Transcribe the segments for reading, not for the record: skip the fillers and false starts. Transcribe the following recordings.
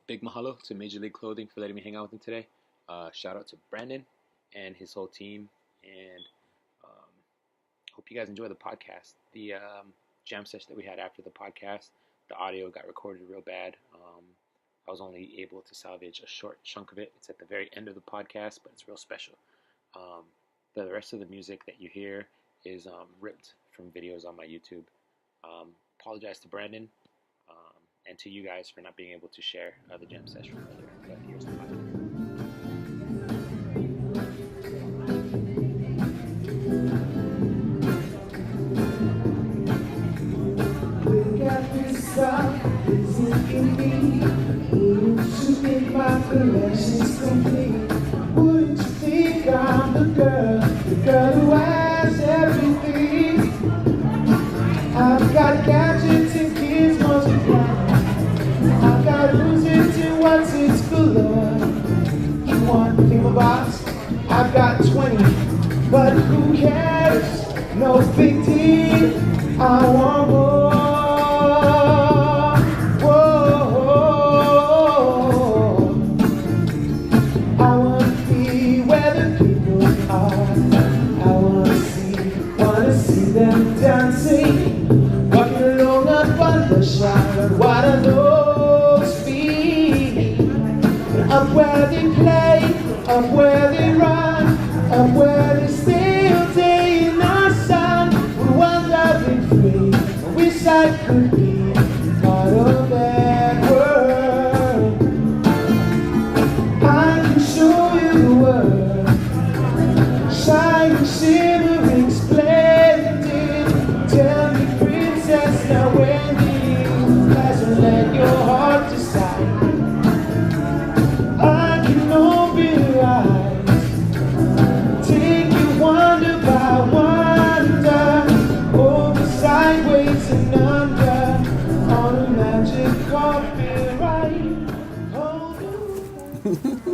Big mahalo to Mayjah League Clothing for letting me hang out with them today. Shout out to Brandon and his whole team, and hope you guys enjoy the podcast. The jam session that we had after the podcast, the audio got recorded real bad. I was only able to salvage a short chunk of it. It's at the very end of the podcast, but it's real special. The rest of the music that you hear is ripped from videos on my YouTube. Apologize to Brandon and to you guys for not being able to share the jam session earlier. But here's the podcast. Isn't in me? Wouldn't you think my collection's complete? Wouldn't you think I'm the girl who has everything? I've got gadgets and kids multiply. I've got who's it and what's it's galore. You want Fame Box? I've got 20, but who cares? No big deal. I want more. Dancing, walking along up on the shine. What are those feet? Up where they play, up where they run, up where they stay all day in the sun. We want loving free. I wish I could be part of that world. I can show you the world, shining, shimmering, splendid. Tell me, princess, now when you pass and let your heart decide. I can open your eyes, take you wonder by wonder, over, sideways and under, on a magic carpet ride.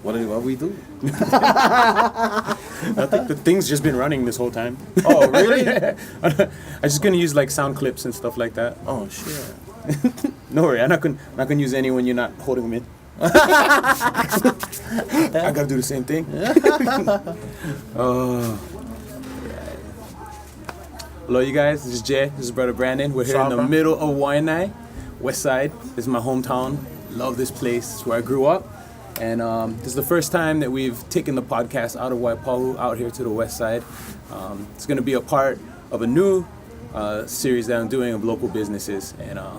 What we do? I think the thing's just been running this whole time. Oh, really? Yeah. I'm just gonna use like sound clips and stuff like that. Oh, shit. No worry, I'm not gonna use any when you're not holding them in. I gotta do the same thing. Hello, you guys. This is Jay. This is brother Brandon. We're here in the middle of Waianae, West Side. This is my hometown. Love this place. It's where I grew up. And this is the first time that we've taken the podcast out of Waipahu out here to the west side. It's going to be a part of a new series that I'm doing of local businesses. And I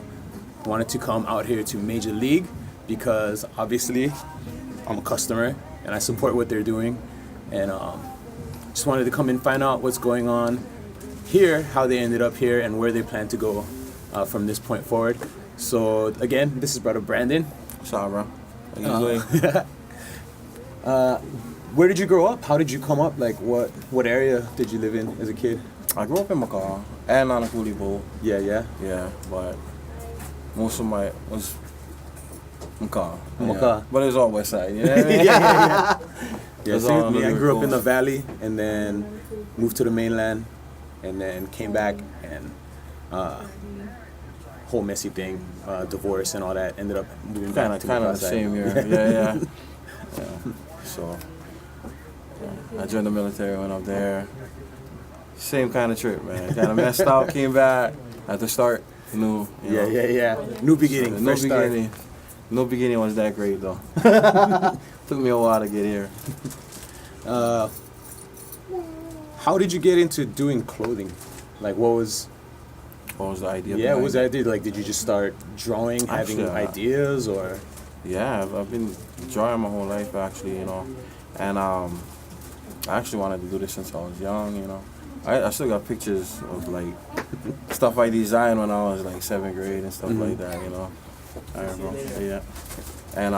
wanted to come out here to Mayjah League because obviously I'm a customer and I support what they're doing. And just wanted to come and find out what's going on here, how they ended up here, and where they plan to go from this point forward. So again, this is brother Brandon. Sorry, bro. Where did you grow up? How did you come up? Like, what area did you live in as a kid? I grew up in Mahalo and on a coolie bowl. Yeah. Yeah, but most of my was Mahalo. Mahalo. But it was all west side, you know what I mean? Yeah, same with me. I grew up in the valley and then moved to the mainland and then came back and whole messy thing, divorce and all that, ended up moving back to kind of the same year. Yeah. So I joined the military, went up there. Same kind of trip, man. Kind of messed up, came back, had to start new. Yeah. New beginning, so, fresh start. No beginning was that great though. Took me a while to get here. How did you get into doing clothing? Like, what was the idea? Yeah, what was the idea? Like, did you just start drawing, having ideas, or? Yeah, I've been drawing my whole life, actually, you know. And I actually wanted to do this since I was young, you know. I still got pictures of, like, stuff I designed when I was, like, 7th grade and stuff like that, you know. I remember, yeah. And,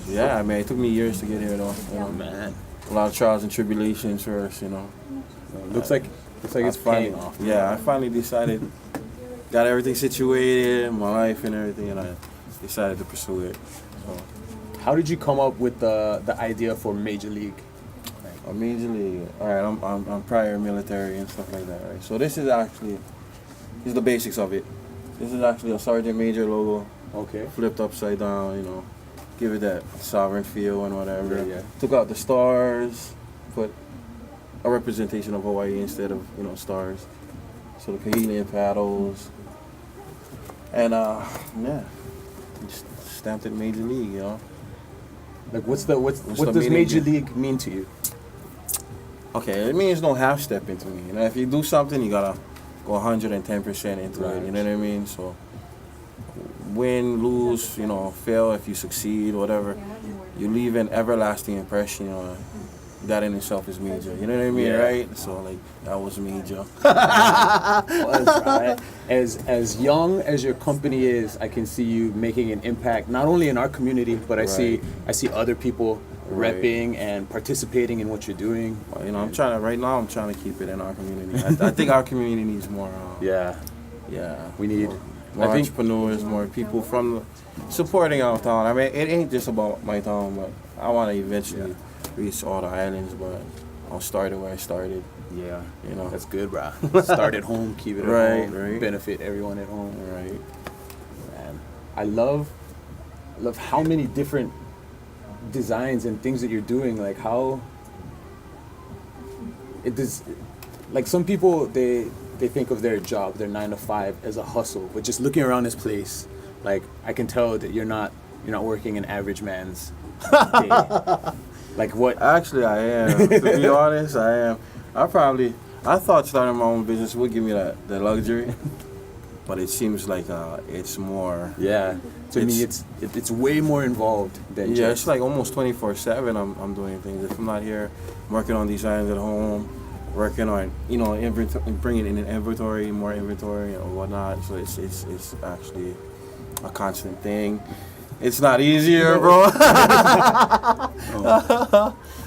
yeah, I mean, it took me years to get here, though. You know? Man. A lot of trials and tribulations first, you know. Looks like it's paying off. Yeah, I finally decided, got everything situated, my life and everything, and I decided to pursue it. So. How did you come up with the idea for Mayjah League? Mayjah League. All right, I'm prior military and stuff like that, right? So this is the basics of it. This is actually a sergeant major logo Okay. flipped upside down, you know, give it that sovereign feel and whatever. Yeah, yeah. Took out the stars, put a representation of Hawaii instead of, you know, stars. So the Kahilian paddles. And, yeah, just stamped it Mayjah League, you know. Like, what the does meaning Mayjah here? League mean to you? Okay, it means no half step into me. You know, if you do something, you gotta go 110% into it. You know what I mean? So, win, lose, you know, fail, if you succeed, whatever, you leave an everlasting impression. You know, that in itself is major. You know what I mean, right? So, like, that was major. Right? As young as your company is, I can see you making an impact not only in our community, but I see other people repping and participating in what you're doing. Well, you know, I'm trying to keep it in our community. I think our community needs more. Yeah, we need more entrepreneurs, more people from supporting our town. I mean, it ain't just about my town, but I want to eventually reach all the islands. But I'll start it where I started. Yeah, you know, that's good, bro. Start at home, keep it at home, benefit everyone at home. Right. Man, I love how many different designs and things that you're doing. Like how it does. Like some people, they think of their job, their 9 to 5, as a hustle. But just looking around this place, like I can tell that you're not working an average man's day. Like what? Actually, I am. To be honest, I am. I thought starting my own business would give me the luxury, but it seems like it's more. Yeah. To me, it's way more involved than just. It's like almost 24/7. I'm doing things. If I'm not here, I'm working on designs at home, working on bringing in an inventory, more inventory or whatnot. So it's actually a constant thing. It's not easier, bro. I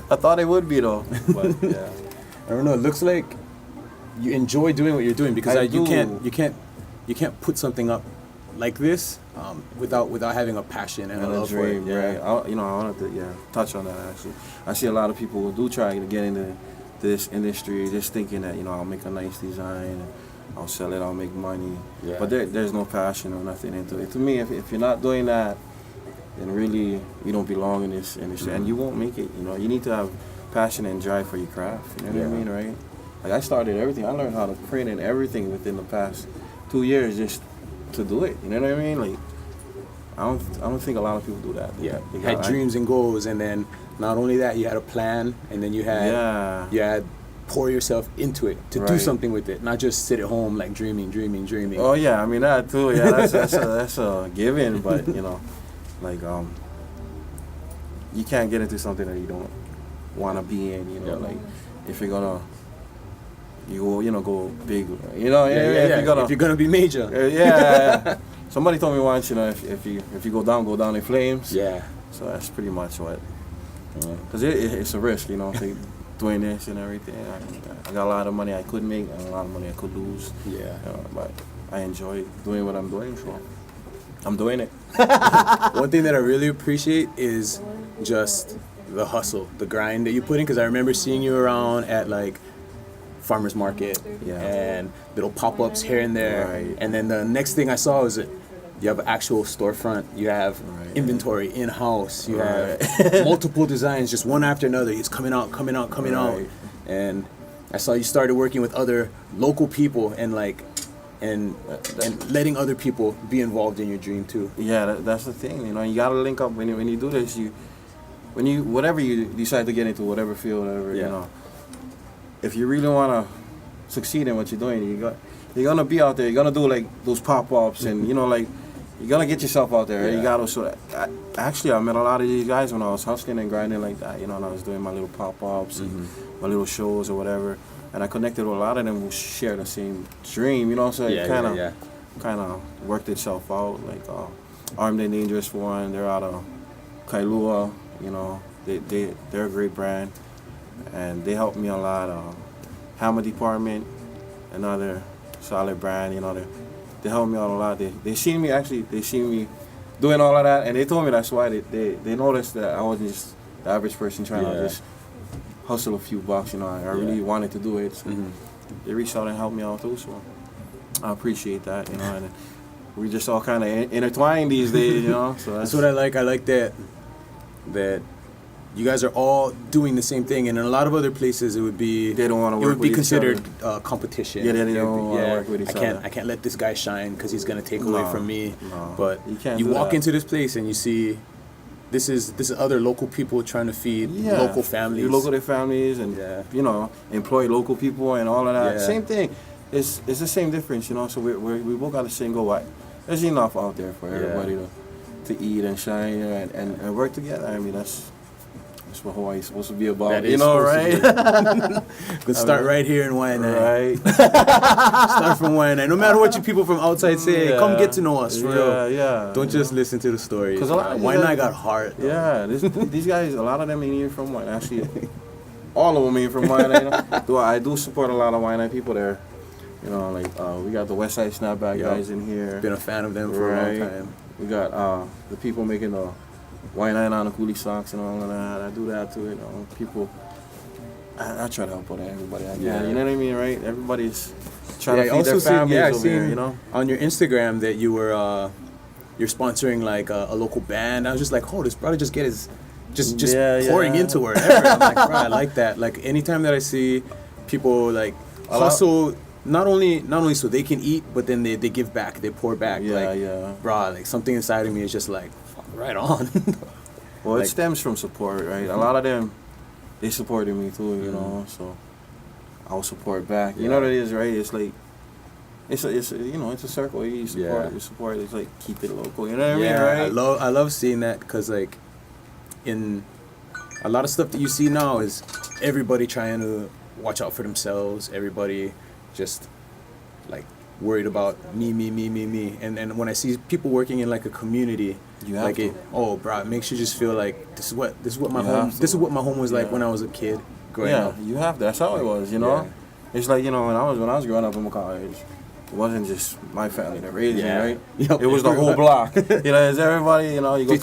thought it would be though, but yeah. I don't know. It looks like you enjoy doing what you're doing because you can't put something up like this without having a passion and a love dream, for it. Right? I wanted to touch on that actually. I see a lot of people who do try to get into this industry just thinking that I'll make a nice design, and I'll sell it, I'll make money. Yeah. But there's no passion or nothing into it. To me, if you're not doing that, then really you don't belong in this industry, and you won't make it. You need to have passion and drive for your craft. You know what I mean, right? Like I started everything. I learned how to print and everything within the past 2 years just to do it. You know what I mean? Like I don't think a lot of people do that. Yeah, you had dreams and goals, and then not only that, you had a plan, and then you had pour yourself into it to do something with it, not just sit at home like dreaming. Oh yeah, I mean that too. Yeah, that's a given, but like you can't get into something that you don't want to be in. Like if you're gonna go big. If you're gonna be major. Yeah. Somebody told me once, if you go down in flames. Yeah. So that's pretty much what. Because it's a risk, doing this and everything. I got a lot of money I could make and a lot of money I could lose. Yeah. But I enjoy doing what I'm doing, so I'm doing it. One thing that I really appreciate is just the hustle, the grind that you put in. Because I remember seeing you around at like farmers market and little pop-ups here and there. Right. And then the next thing I saw was that you have an actual storefront. You have inventory in-house. You have multiple designs, just one after another. It's coming out. And I saw you started working with other local people and letting other people be involved in your dream too. Yeah, that's the thing. You gotta link up when you do this. Whatever you decide to get into, whatever field, whatever if you really wanna succeed in what you're doing, you're gonna be out there. You're gonna do like those pop-ups, and you're gonna get yourself out there. Yeah. You gotta. So I met a lot of these guys when I was hustling and grinding like that. And I was doing my little pop-ups and my little shows or whatever. And I connected with a lot of them who share the same dream. So it kind of worked itself out. Like Armed and Dangerous for one. They're out of Kailua. They're a great brand, and they helped me a lot. Hammer Department, another solid brand. They helped me out a lot. They seen me doing all of that, and they told me that's why they noticed that I wasn't just the average person trying to just hustle a few bucks. I really wanted to do it. So they reached out and helped me out too. So I appreciate that. And we just all kind of intertwined these days, you know. So that's what I like. I like that you guys are all doing the same thing, and in a lot of other places it would be they don't want to work. It would be considered competition. Yeah, they don't want to work with each other. I can't let this guy shine because he's gonna take away from me. No, but you walk into this place and you see this is other local people trying to feed local families. Local families and you know, employ local people and all of that. Same thing. It's the same difference, you know. So we both got the same goal. There's enough out there for everybody to eat and shine and work together. I mean, that's what Hawaii's supposed to be about. That you know, right? Could start right here in Waianae. Right. Start from Waianae. No matter what you people from outside say, come get to know us for real. Yeah. Don't just listen to the stories. Because Waianae got heart. Though. Yeah, these guys, a lot of them ain't even from Waianae. Actually, all of them ain't from Waianae. You know? Though I do support a lot of Waianae people there. You know, like we got the West Side Snapback guys in here. Been a fan of them for a long time. We got the people making the Waianae on the coolie socks and all of that. I do that too. You know, people. I try to help out everybody. You know what I mean, right? Everybody's trying to feed their families over here. You know, on your Instagram that you were you're sponsoring like a local band. I was just like, oh, this brother just get his just pouring into wherever. I'm like, bro, I like that. Like anytime that I see people like hustle. Not only so they can eat, but then they give back, they pour back. Bro, like something inside of me is just like, right on. Well, it stems from support, right? A lot of them, they supported me too, you know. So I'll support back. You know what it is, right? It's like, it's you know, it's a circle. You support. It's like keep it local. You know what I mean, right? I love seeing that because like, in a lot of stuff that you see now is everybody trying to watch out for themselves. Everybody just like worried about me, and when I see people working in like a community, bro, it makes you just feel like this is what my home was like when I was a kid growing up. You have to. That's how it was, you know. It's like, you know, when I was growing up in college, it wasn't just my family that raised me, right? Yep. It was the whole block. You know, it's everybody. You know, you go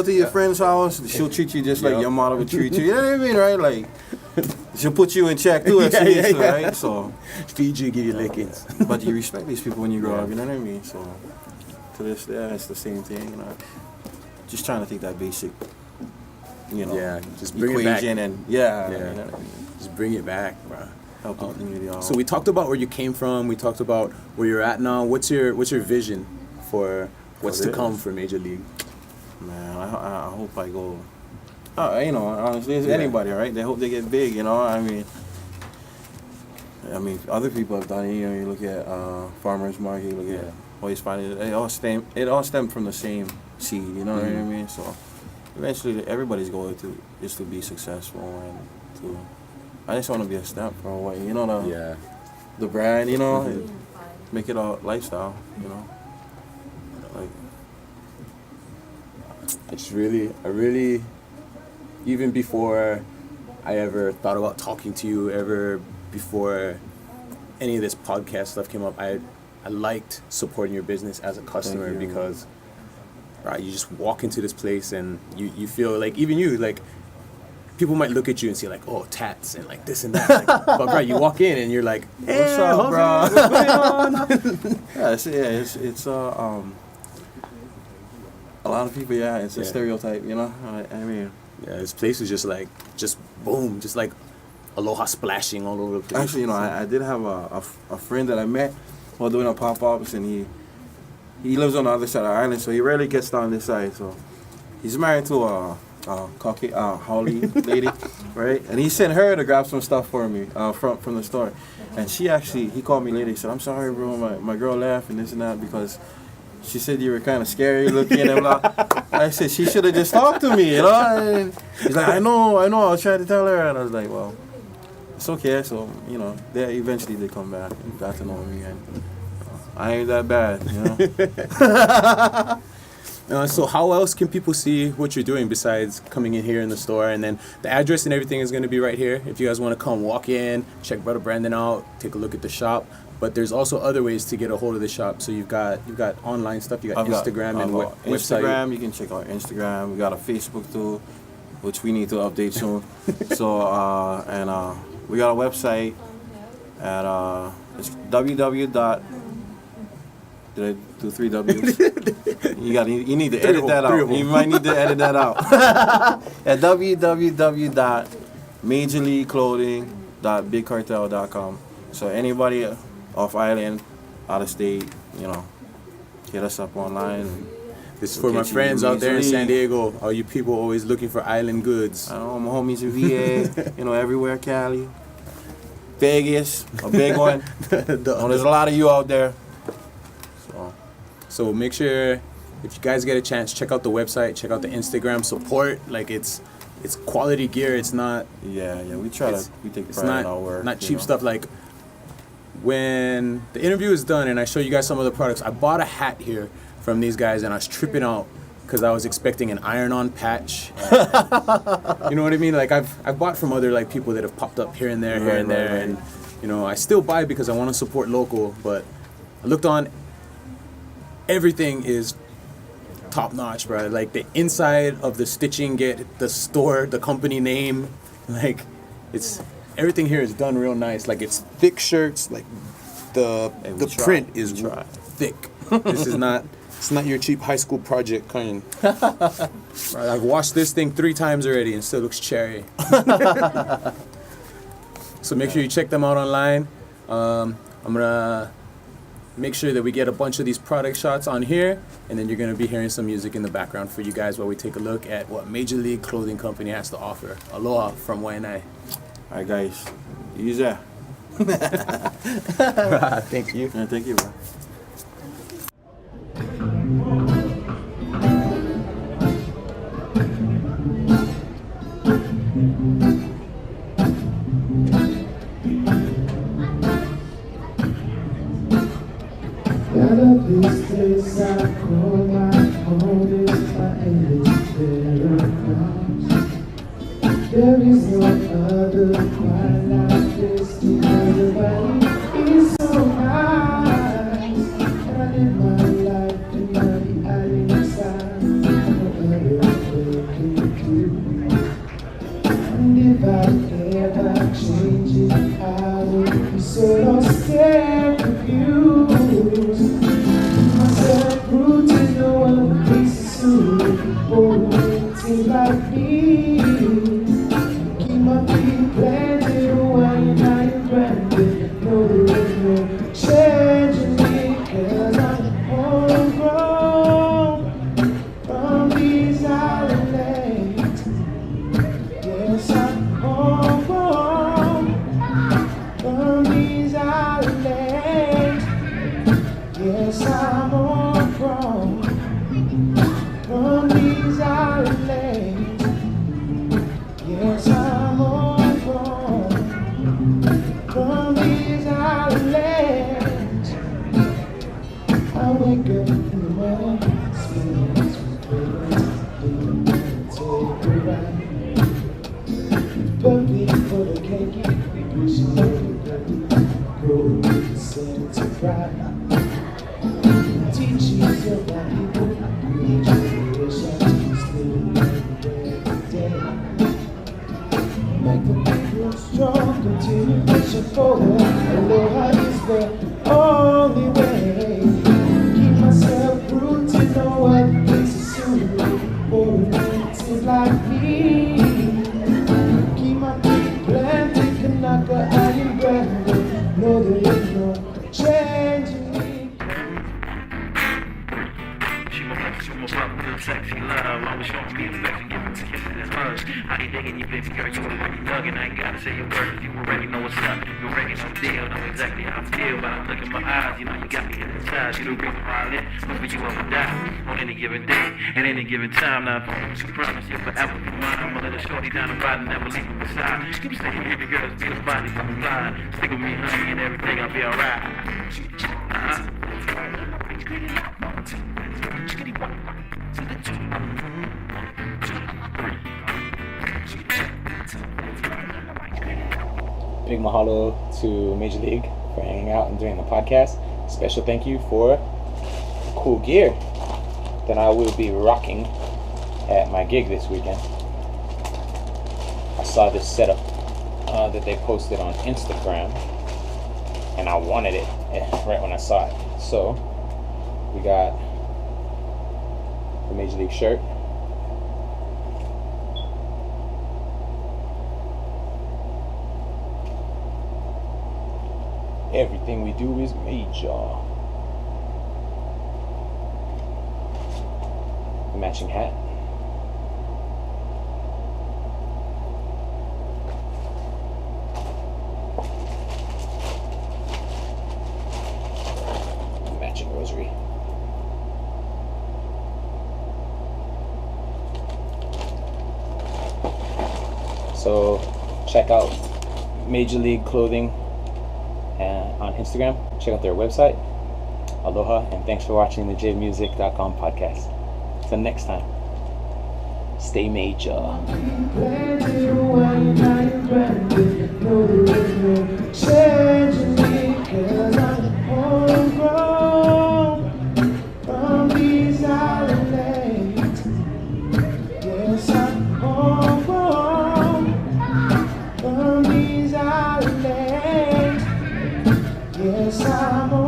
to your friend's house. She'll treat you just like your mother would treat you. You know what I mean, right? Like. She'll put you in check too, right? So feed you, give you lickings. But you respect these people when you grow up, you know what I mean? So to this day, it's the same thing, you know. Just trying to take that basic, you know, just bring equation it back. You know what I mean? Just bring it back, bro. Help the community out. So we talked about where you came from. We talked about where you're at now. What's your vision for what's to come for Mayjah League? Man, I hope I go. You know, honestly, it's anybody, right? They hope they get big, you know. I mean, other people have done it. You know, you look at farmers market, you look at always finding it all stemmed from the same seed. You know what I mean? So eventually, everybody's goal is to be successful and to. I just want to be a step for Hawaii. You know the brand. You know, make it a lifestyle. You know, like it's really. Even before I ever thought about talking to you, before any of this podcast stuff came up, I liked supporting your business as a customer because you just walk into this place and you feel like, even you, like, people might look at you and say like, oh, tats and like this and that. Like, but bro, you walk in and you're like, hey, what's up, bro? What's going on? It's a lot of people, it's a stereotype, you know? I mean... Yeah, this place is just boom, just like aloha splashing all over the place. Actually, you know, I did have a friend that I met while doing a pop-ups, and he lives on the other side of the island, so he rarely gets down this side. So he's married to a Holly lady, right? And he sent her to grab some stuff for me from the store. And he called me later. He said, "I'm sorry, bro, my girl left and this and that because she said you were kind of scary looking and blah." I said, she should have just talked to me, you know? And he's like, I know, I was trying to tell her. And I was like, well, it's okay. So, you know, eventually they come back and got to know me. And I ain't that bad, you know? So how else can people see what you're doing besides coming in here in the store? And then the address and everything is going to be right here. If you guys want to come walk in, check Brother Brandon out, take a look at the shop. But there's also other ways to get a hold of the shop. So you've got online stuff. You got Instagram and website. Instagram, you can check out Instagram. We got a Facebook too, which we need to update soon. So we got a website at it's Did I do 3 W's? You need to edit that out. You might need to edit that out. At www.MajorLeagueClothing.BigCartel.com. So anybody off island, out of state, hit us up online. This is for my friends out there in San Diego. All you people always looking for island goods. My homies in VA, everywhere, Cali. Vegas, a big one. There's a lot of you out there. So make sure, if you guys get a chance, check out the website, check out the Instagram support. Like it's quality gear. It's not. Yeah. We take pride in our work. Not cheap stuff. Like when the interview is done and I show you guys some of the products, I bought a hat here from these guys and I was tripping out because I was expecting an iron-on patch. You know what I mean? Like I've bought from other like people that have popped up here and there, and I still buy because I want to support local. But I looked on. Everything is top notch, bro. Like the inside of the stitching, get the store, the company name, like everything here is done real nice. Like it's thick shirts, like the print is thick. This is not. It's not your cheap high school project kind. I've washed this thing 3 times already and still looks cherry. So make sure you check them out online. I'm gonna make sure that we get a bunch of these product shots on here, and then you're gonna be hearing some music in the background for you guys while we take a look at what Mayjah League Clothing Company has to offer. Aloha from Waianae. All right, guys. Use that. Thank you. Yeah, thank you, bro. This place I call my home is my endless paradise. There is no other quite like this because everybody is so nice. And I live my life in the island side. No other way can do. And if I ever change it, I will be so lost and confused. Rooted no one places soon. Waiting like me. Keep my feet planted when I am branded. No, there is no change in me, 'cause I'm homegrown from these island lands. Yes, I'm homegrown from these island lands. Yes, I'm homegrown from these island lands. Yes, I'm homegrown from these island lands. I wake up in the morning, spend with friends, take a ride. Bucket for the cake, pushing the go to the center ride. Teachings of my people, each generation still every day. Make the people strong, continue pushing forward. Aloha is the only way. Keep myself rooted, know what this is soon. Oriented like me. Keep my feet planted, Kanaka, I am branded. Know there is no change in me. Sexy love, always showing me affection, giving me kisses and hugs. I ain't digging you, baby girl, you already thugging. I ain't gotta say your words, you already know what's up. You already know the deal, know exactly how I feel. But I look in my eyes, you got me hypnotized. You the reason why I live, but for you I would die. On any given day, at any given time. Now if I promise you forever be mine, I'ma let a shorty down the ride and never leave me beside. Keep saying, baby girl, it's beautiful body, come fly. Stick with me, honey, and everything, I'll be alright. Big mahalo to Mayjah League for hanging out and doing the podcast. Special thank you for cool gear that I will be rocking at my gig this weekend. I saw this setup that they posted on Instagram, and I wanted it right when I saw it. So We got the Major League shirt. Everything we do is major. Matching hat. Matching rosary. So check out Mayjah League Clothing on Instagram. Check out their website. Aloha, and thanks for watching the JMusic.com podcast. Till next time, stay major. From these islands, yes, I'm homegrown. From these islands, yes, I'm